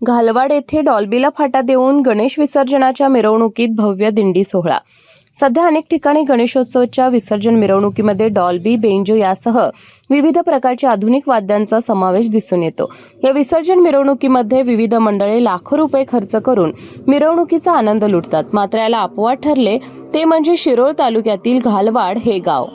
घालवाड येथे डॉल्बीला फाटा देऊन गणेश विसर्जनाच्या मिरवणुकीत भव्य दिंडी सोहळा। सध्या अनेक ठिकाणी गणेशोत्सवाच्या विसर्जन मिरवणुकीमध्ये डॉल्बी, बेंजो यासह विविध प्रकारच्या आधुनिक वाद्यांचा समावेश दिसून येतो। या विसर्जन मिरवणुकीमध्ये विविध मंडळे लाखो रुपये खर्च करून मिरवणुकीचा आनंद लुटतात। मात्र याला अपवाद ठरले ते म्हणजे शिरोळ तालुक्यातील घालवाड हे गाव।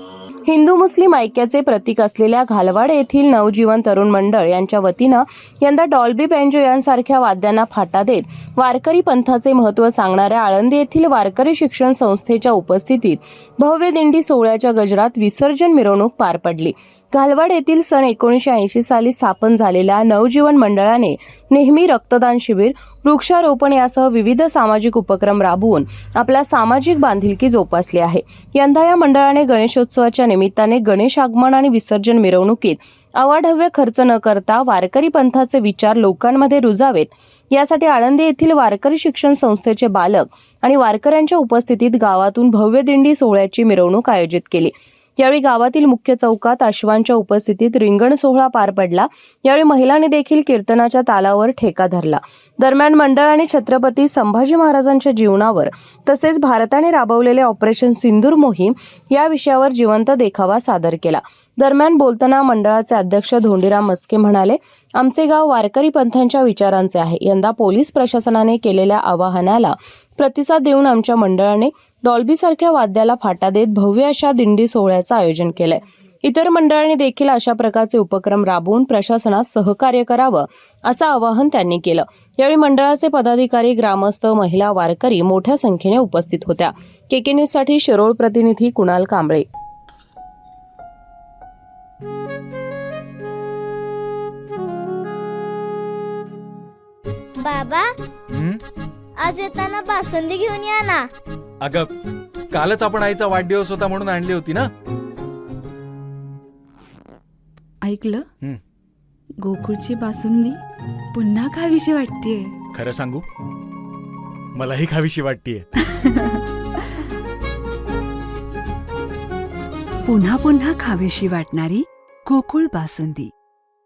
हिंदू मुस्लिम ऐक्याचे प्रतीक असलेल्या घालवाड येथील नवजीवन तरुण मंडळ यांच्या वतीनं यंदा डॉल्बी, बेंजो यांसारख्या वाद्यांना फाटा देत वारकरी पंथाचे महत्त्व सांगणाऱ्या आळंदी येथील वारकरी शिक्षण संस्थेच्या उपस्थितीत भव्य दिंडी सोहळ्याच्या गजरात विसर्जन मिरवणूक पार पडली। घालवाड येथील सन 1980 साली स्थापन झालेल्या नवजीवन मंडळाने नेहमी रक्तदान शिबिर, वृक्षारोपण यासह विविध सामाजिक उपक्रम राबवून आपला सामाजिक बांधिलकी जोपासली आहे। यंदा या मंडळाने गणेशोत्सवाच्या निमित्ताने गणेश आगमन आणि विसर्जन मिरवणुकीत अवाढव्य खर्च न करता वारकरी पंथाचे विचार लोकांमध्ये रुजावेत यासाठी आळंदी येथील वारकरी शिक्षण संस्थेचे बालक आणि वारकऱ्यांच्या उपस्थितीत गावातून भव्य दिंडी सोहळ्याची मिरवणूक आयोजित केली। यावेळी गावातील मुख्य चौकात अश्वांच्या उपस्थितीत रिंगण सोहळा पार पडला। यावेळी महिलांनी देखील कीर्तनाच्या तालावर ठेका धरला। दरम्यान मंडळाने छत्रपती संभाजी महाराजांच्या जीवनावर तसेच भारताने राबवलेले ऑपरेशन सिंदूर मोहीम या विषयावर जिवंत देखावा सादर केला। दरम्यान बोलताना मंडळाचे अध्यक्ष धोंडीराम मस्के म्हणाले, आमचे गाव वारकरी पंथांच्या विचारांचे आहे। यंदा पोलीस प्रशासनाने केलेल्या आवाहनाला प्रतिसाद देऊन आमच्या मंडळाने डॉल्बीसारख्या वाद्याला फाटा देत भव्य अशा दिंडी सोहळ्याचं आयोजन केलंय। इतर मंडळांनी देखील अशा प्रकारचे उपक्रम राबवून प्रशासनास सहकार्य करावं असं आवाहन त्यांनी केलं। यावेळी मंडळाचे पदाधिकारी, ग्रामस्थ, महिला, वारकरी मोठ्या संख्येने उपस्थित होत्या। केके न्यूज साठी शिरोळ प्रतिनिधी कुणाल कांबळे। बाबा, आज येताना बासुंदी घेऊन या ना। अगं, कालच आपण आईचा वाढदिवस होता म्हणून आणली होती ना। ऐकलं, गोकुळची बासुंदी पुन्हा खावीशी वाटतेय। खरं सांगू, मलाही खावीशी वाटतेय। पुन्हा पुन्हा खावीशी वाटणारी गोकुळ बासुंदी।